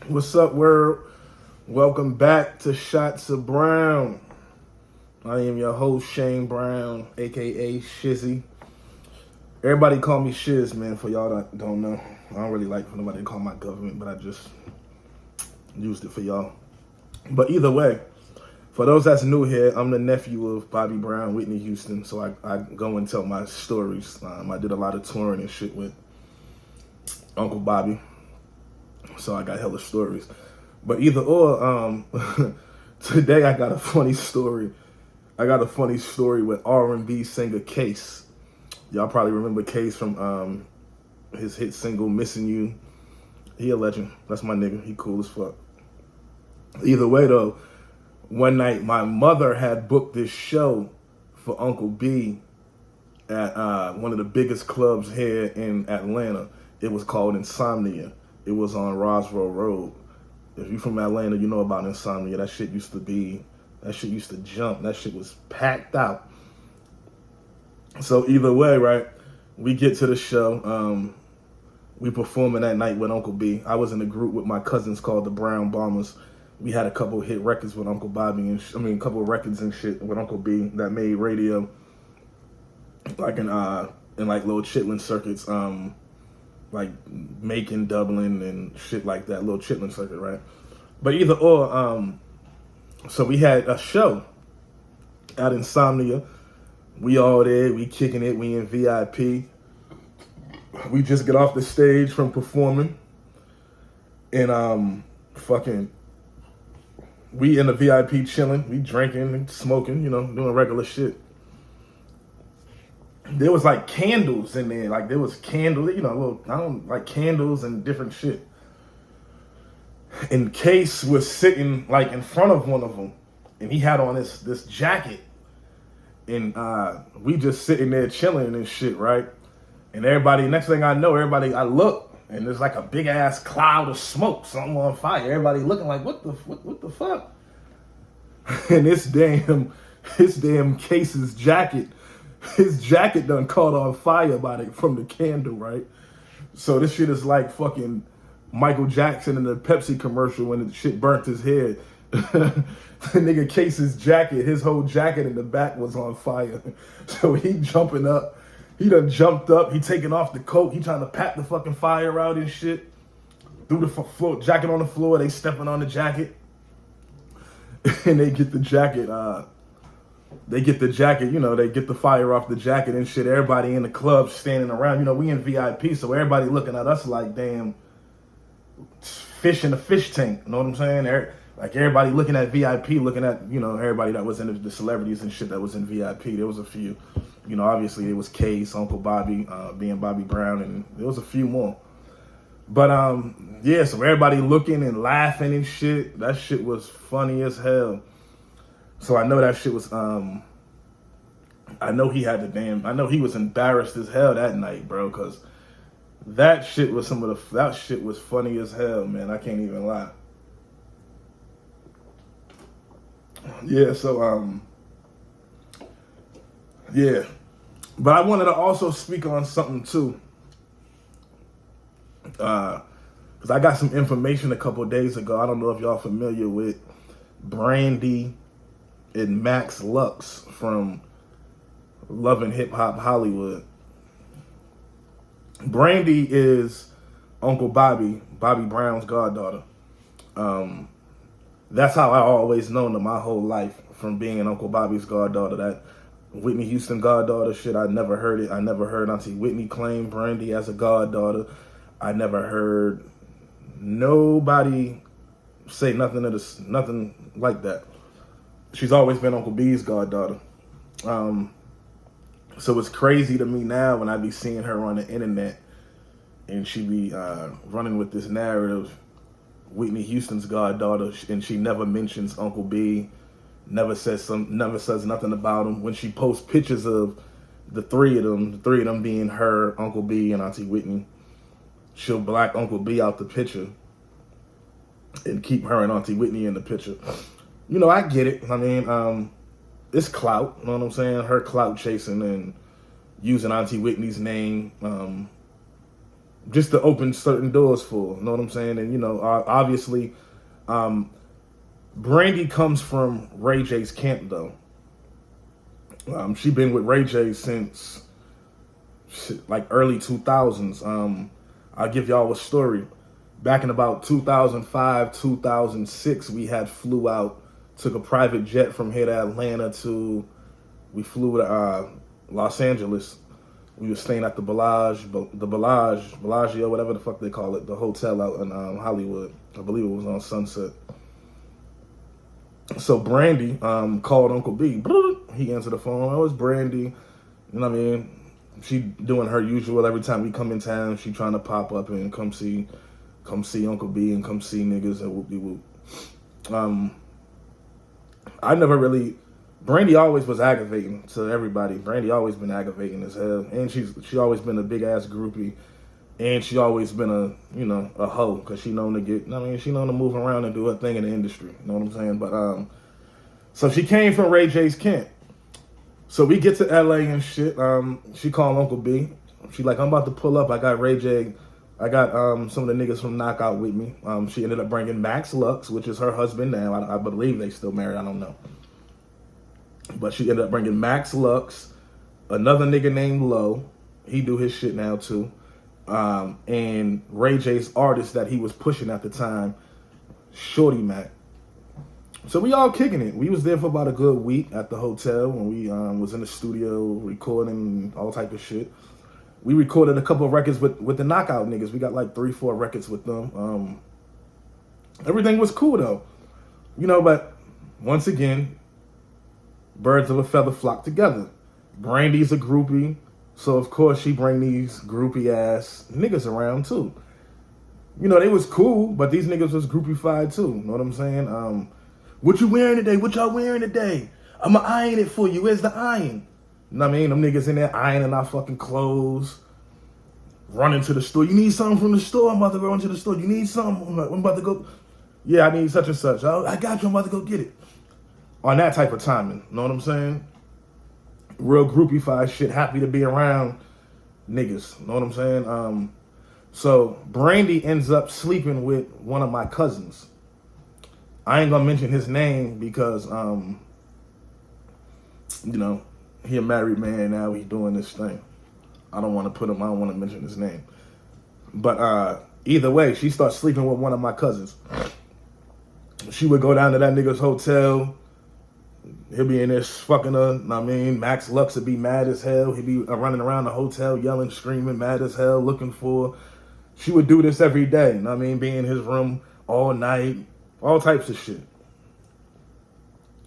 What's up, world? Welcome back to Shots of Brown. I am your host, Shane Brown, aka Shizzy. Everybody call me Shiz, man, for y'all that don't know. I don't really like for nobody to call my government, but I just used it for y'all. But either way, for those that's new here, I'm the nephew of Bobby Brown, Whitney Houston, so I go and tell my stories. I did a lot of touring and shit with Uncle Bobby, so I got hella stories. But either or, today I got a funny story. I got a funny story with R&B singer Case. Y'all probably remember Case from his hit single "Missing You." He a legend. That's my nigga. He cool as fuck. Either way though, one night my mother had booked this show for Uncle B at one of the biggest clubs here in Atlanta. It was called Insomnia. It was on Roswell Road. If you from Atlanta, you know about Insomnia. That shit used to jump. That shit was packed out. So either way, right, we get to the show. We performing that night with Uncle B. I was in a group with my cousins called the Brown Bombers. We had a couple hit records with Uncle Bobby and a couple of records and shit with Uncle B that made radio, like in like little chitlin circuits, like Macon, Dublin, and shit like that, little chitlin circuit, right? But either or, so we had a show at Insomnia. We all there, we kicking it, we in VIP. We just get off the stage from performing, and we in the VIP chilling, we drinking and smoking, doing regular shit. There was like candles in there, like there was candles, like candles and different shit. And Case was sitting like in front of one of them, and he had on this jacket, and we just sitting there chilling and shit, right? And everybody, next thing I know, I look, and there's like a big ass cloud of smoke, something on fire. Everybody looking like, what the fuck? And this damn Case's jacket. His jacket done caught on fire from the candle, right? So this shit is like fucking Michael Jackson in the Pepsi commercial when the shit burnt his head. The nigga Case's jacket, his whole jacket in the back was on fire. So he jumping up. He done jumped up. He taking off the coat. He trying to pat the fucking fire out and shit. Threw the floor, jacket on the floor. They stepping on the jacket. And they get the jacket, they get the fire off the jacket and shit. Everybody in the club standing around. We in VIP, so everybody looking at us like damn fish in a fish tank. You know what I'm saying? Like everybody looking at VIP, looking at, everybody that was in the celebrities and shit that was in VIP. There was a few. Obviously there was Case, Uncle Bobby, being Bobby Brown, and there was a few more. But yeah, so everybody looking and laughing and shit. That shit was funny as hell. So I know that shit was I know he was embarrassed as hell that night, bro, cause that shit was funny as hell, man. I can't even lie. Yeah, so yeah. But I wanted to also speak on something too. Because I got some information a couple days ago. I don't know if y'all familiar with Brandi and Max Lux from Love&HipHop Hollywood. Brandi is Uncle Bobby Brown's goddaughter. That's how I always known her my whole life, from being an Uncle Bobby's goddaughter. That Whitney Houston goddaughter shit, I never heard it. I never heard Auntie Whitney claim Brandi as a goddaughter. I never heard nobody say nothing like that. She's always been Uncle B's goddaughter. So it's crazy to me now when I be seeing her on the internet and she be running with this narrative, Whitney Houston's goddaughter, and she never mentions Uncle B, never says nothing about him. When she posts pictures of the three of them being her, Uncle B, and Auntie Whitney, she'll black Uncle B out the picture and keep her and Auntie Whitney in the picture. I get it. I mean, it's clout. You know what I'm saying? Her clout chasing and using Auntie Whitney's name just to open certain doors for. You know what I'm saying? And obviously, Brandi comes from Ray J's camp though. She been with Ray J since like early 2000s. I'll give y'all a story. Back in about 2005, 2006, we had flew out, took a private jet from here to Atlanta we flew to Los Angeles. We were staying at the Bellagio, whatever the fuck they call it, the hotel out in Hollywood. I believe it was on Sunset. So Brandi called Uncle B. He answered the phone. Oh, it's Brandi. You know what I mean? She doing her usual. Every time we come in town, she trying to pop up and come see Uncle B and come see niggas and whoop-de-whoop. I never really... Brandi always was aggravating to everybody. Brandi always been aggravating as hell. And she always been a big-ass groupie. And she always been a hoe. Because she known to she known to move around and do her thing in the industry. You know what I'm saying? But, so she came from Ray J's camp. So we get to LA and shit. She called Uncle B. She like, I'm about to pull up. I got Ray J. I got some of the niggas from Knockout with me. She ended up bringing Max Lux, which is her husband now. I believe they still married. I don't know. But she ended up bringing Max Lux, another nigga named Low. He do his shit now too. And Ray J's artist that he was pushing at the time, Shorty Mac. So we all kicking it. We was there for about a good week at the hotel when we was in the studio recording all type of shit. We recorded a couple of records with the Knockout niggas. We got like 3-4 records with them. Everything was cool though. But once again, birds of a feather flock together. Brandi's a groupie, so of course she bring these groupie ass niggas around too. They was cool, but these niggas was groupified too. You know what I'm saying? What you wearing today? What y'all wearing today? I'ma iron it for you. Where's the iron? You know what I mean? Them niggas in there ironing our fucking clothes. Running to the store. You need something from the store? I'm about to run to the store. You need something? I'm about to go. Yeah, I need such and such. I got you. I'm about to go get it. On that type of timing. You know what I'm saying? Real groupie-fied shit. Happy to be around niggas. You know what I'm saying? So Brandi ends up sleeping with one of my cousins. I ain't gonna mention his name because, he a married man now. He doing this thing. I don't want to mention his name. But either way, she starts sleeping with one of my cousins. She would go down to that nigga's hotel. He'll be in there fucking her. Max Lux would be mad as hell. He'd be running around the hotel yelling, screaming, mad as hell, looking for. She would do this every day. Be in his room all night. All types of shit.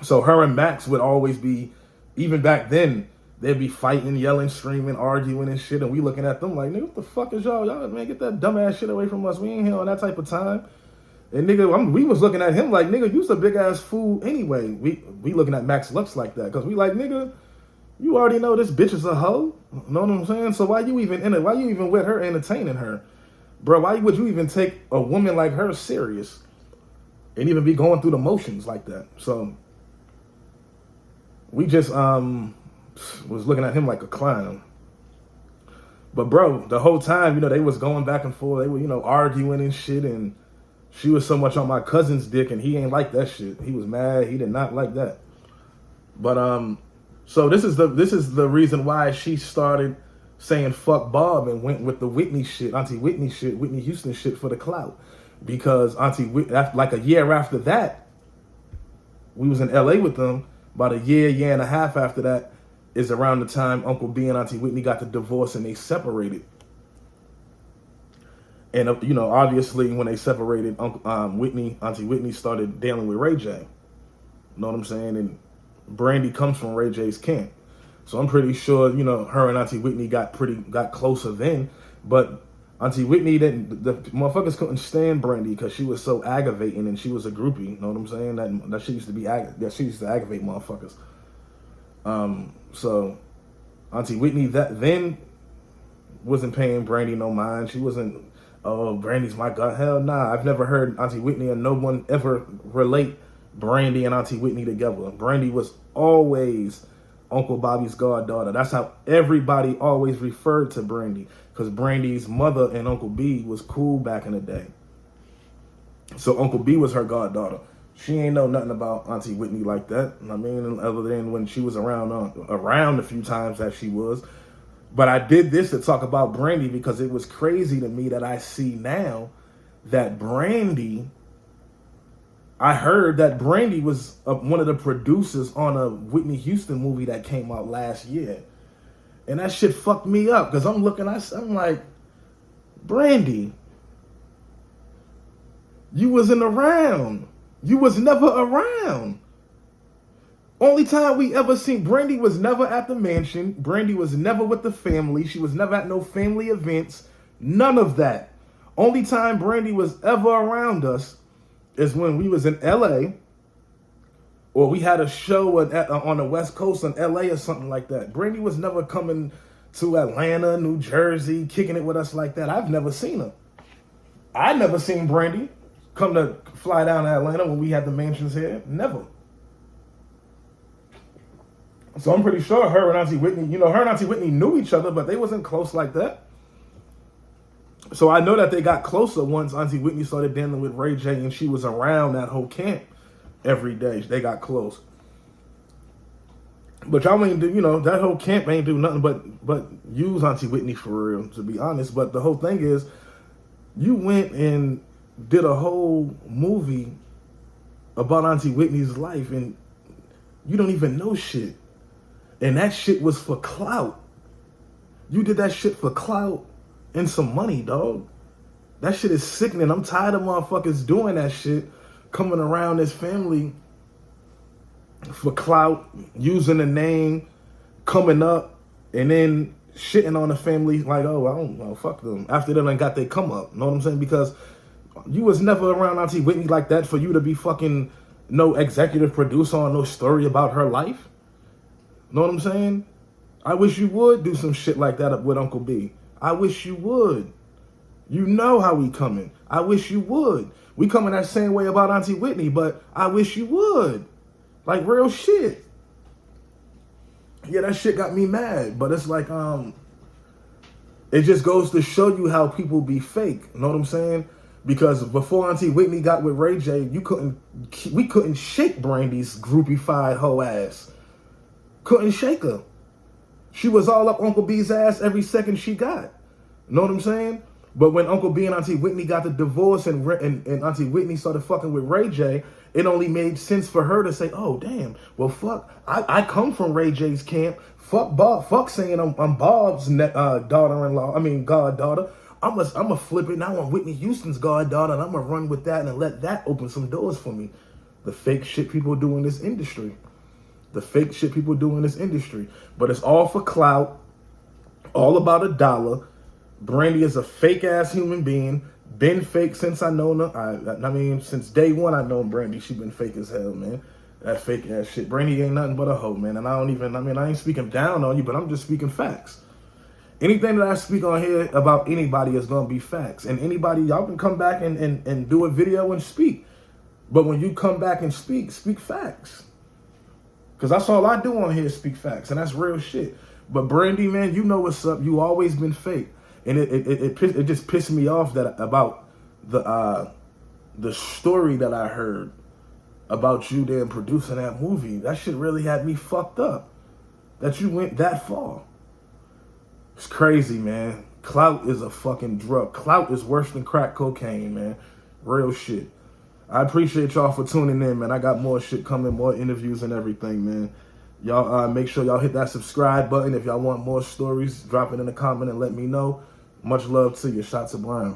So her and Max would always be, even back then, they'd be fighting, yelling, screaming, arguing and shit. And we looking at them like, nigga, what the fuck is y'all? Y'all, man, get that dumbass shit away from us. We ain't here on that type of time. And nigga, we was looking at him like, nigga, you's a big ass fool anyway. We looking at Max Lux like that. Cause we like, nigga, you already know this bitch is a hoe. Know what I'm saying? So why you even with her entertaining her? Bro, why would you even take a woman like her serious? And even be going through the motions like that. So we just was looking at him like a clown. But bro, the whole time, they was going back and forth. They were, arguing and shit. And she was so much on my cousin's dick, and he ain't like that shit. He was mad. He did not like that. But so this is the reason why she started saying fuck Bob and went with the Whitney shit, Auntie Whitney shit, Whitney Houston shit for the clout. Because like a year after that, we was in LA with them. About a year and a half after that is around the time Uncle B and Auntie Whitney got the divorce and they separated. And obviously when they separated, Auntie Whitney started dealing with Ray J. You know what I'm saying? And Brandi comes from Ray J's camp, so I'm pretty sure her and Auntie Whitney got closer then, but. Auntie Whitney the motherfuckers couldn't stand Brandi because she was so aggravating and she was a groupie. You know what I'm saying? That she used to aggravate motherfuckers. So Auntie Whitney then wasn't paying Brandi no mind. She wasn't. Oh, Brandi's my god. Hell nah. I've never heard Auntie Whitney and no one ever relate Brandi and Auntie Whitney together. Brandi was always Uncle Bobby's goddaughter. That's how everybody always referred to Brandi. because Brandi's mother and Uncle B was cool back in the day. So Uncle B was her goddaughter. She ain't know nothing about Auntie Whitney like that. I mean, other than when she was around a few times that she was. But I did this to talk about Brandi because it was crazy to me that I see now that Brandi, I heard that Brandi was one of the producers on a Whitney Houston movie that came out last year. And that shit fucked me up because I'm like, Brandi, you wasn't around. You was never around. Only time we ever seen Brandi was never at the mansion. Brandi was never with the family. She was never at no family events. None of that. Only time Brandi was ever around us is when we was in LA or we had a show on the West Coast in LA or something like that. Brandi was never coming to Atlanta, New Jersey, kicking it with us like that. I've never seen her. I never seen Brandi come to fly down to Atlanta when we had the mansions here. Never. So I'm pretty sure her and Auntie Whitney, her and Auntie Whitney knew each other, but they wasn't close like that. So I know that they got closer once Auntie Whitney started dealing with Ray J and she was around that whole camp every day. They got close. But y'all ain't do, that whole camp ain't do nothing but use Auntie Whitney for real, to be honest. But the whole thing is, you went and did a whole movie about Auntie Whitney's life and you don't even know shit. And that shit was for clout. You did that shit for clout and some money, dog. That shit is sickening. I'm tired of motherfuckers doing that shit, coming around this family for clout, using the name, coming up, and then shitting on the family like, oh, I don't know, fuck them. After they done got they come up. Know what I'm saying? Because you was never around Auntie Whitney like that for you to be fucking no executive producer on no story about her life. Know what I'm saying? I wish you would do some shit like that with Uncle B. I wish you would. You know how we coming. I wish you would. We coming that same way about Auntie Whitney, but I wish you would. Like real shit. Yeah, that shit got me mad. But it's like, it just goes to show you how people be fake. Know what I'm saying? Because before Auntie Whitney got with Ray J, we couldn't shake Brandi's groupie-fied hoe ass. Couldn't shake her. She was all up Uncle B's ass every second she got. Know what I'm saying? But when Uncle B and Auntie Whitney got the divorce and Auntie Whitney started fucking with Ray J, it only made sense for her to say, oh, damn, well, fuck, I come from Ray J's camp. Fuck saying I'm Bob's daughter-in-law, goddaughter. I'm a flip it now. I'm Whitney Houston's goddaughter, and I'm going to run with that and let that open some doors for me. The fake shit people do in this industry. But it's all for clout, all about $1. Brandi is a fake-ass human being. Been fake since I known her. Since day one I known Brandi. She been fake as hell, man. That fake-ass shit. Brandi ain't nothing but a hoe, man. And I ain't speaking down on you, but I'm just speaking facts. Anything that I speak on here about anybody is going to be facts. And anybody, y'all can come back and do a video and speak. But when you come back and speak facts. Because that's all I do on here is speak facts. And that's real shit. But Brandi, man, you know what's up. You always been fake. And it just pissed me off about the story that I heard about you then producing that movie. That shit really had me fucked up. That you went that far. It's crazy, man. Clout is a fucking drug. Clout is worse than crack cocaine, man. Real shit. I appreciate y'all for tuning in, man. I got more shit coming, more interviews and everything, man. Y'all make sure y'all hit that subscribe button. If y'all want more stories, drop it in the comment and let me know. Much love to you. Shots of Brown.